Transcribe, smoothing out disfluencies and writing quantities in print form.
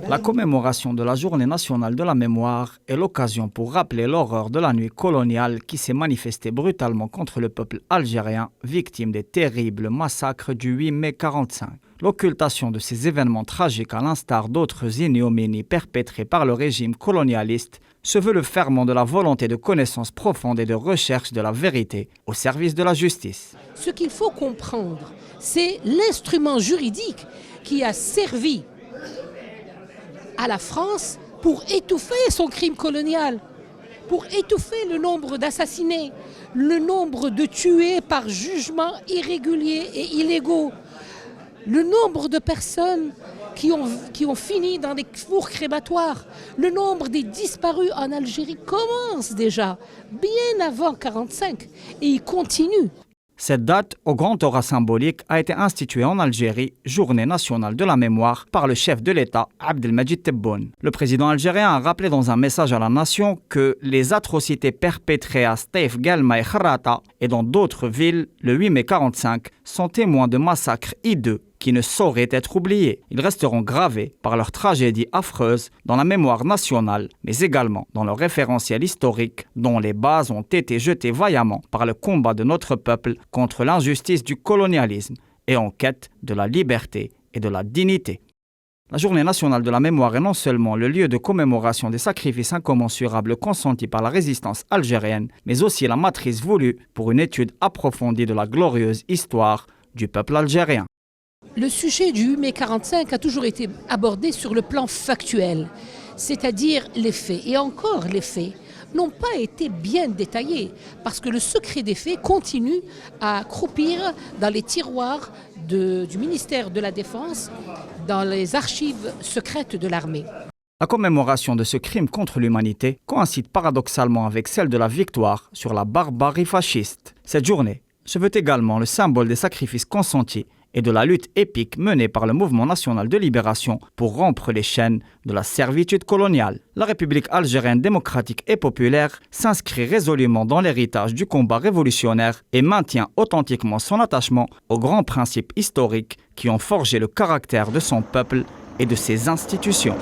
La commémoration de la Journée nationale de la mémoire est l'occasion pour rappeler l'horreur de la nuit coloniale qui s'est manifestée brutalement contre le peuple algérien, victime des terribles massacres du 8 mai 1945. L'occultation de ces événements tragiques, à l'instar d'autres ignominies perpétrées par le régime colonialiste, se veut le ferment de la volonté de connaissance profonde et de recherche de la vérité au service de la justice. Ce qu'il faut comprendre, c'est l'instrument juridique qui a servi à la France pour étouffer son crime colonial, pour étouffer le nombre d'assassinés, le nombre de tués par jugements irréguliers et illégaux, le nombre de personnes qui ont fini dans des fours crématoires, le nombre des disparus en Algérie commence déjà bien avant 1945 et il continue. Cette date, au grand aura symbolique, a été instituée en Algérie, Journée nationale de la mémoire, par le chef de l'État, Abdelmadjid Tebboune. Le président algérien a rappelé dans un message à la nation que les atrocités perpétrées à Stéif, Guelma et Kharrata et dans d'autres villes le 8 mai 1945 sont témoins de massacres hideux qui ne sauraient être oubliés. Ils resteront gravés par leur tragédie affreuse dans la mémoire nationale, mais également dans leur référentiel historique dont les bases ont été jetées vaillamment par le combat de notre peuple contre l'injustice du colonialisme et en quête de la liberté et de la dignité. La Journée nationale de la mémoire est non seulement le lieu de commémoration des sacrifices incommensurables consentis par la résistance algérienne, mais aussi la matrice voulue pour une étude approfondie de la glorieuse histoire du peuple algérien. Le sujet du 8 mai 1945 a toujours été abordé sur le plan factuel, c'est-à-dire les faits. Et encore, les faits n'ont pas été bien détaillés parce que le secret des faits continue à croupir dans les tiroirs du ministère de la Défense, dans les archives secrètes de l'armée. La commémoration de ce crime contre l'humanité coïncide paradoxalement avec celle de la victoire sur la barbarie fasciste. Cette journée se veut également le symbole des sacrifices consentis et de la lutte épique menée par le mouvement national de libération pour rompre les chaînes de la servitude coloniale. La République algérienne démocratique et populaire s'inscrit résolument dans l'héritage du combat révolutionnaire et maintient authentiquement son attachement aux grands principes historiques qui ont forgé le caractère de son peuple et de ses institutions.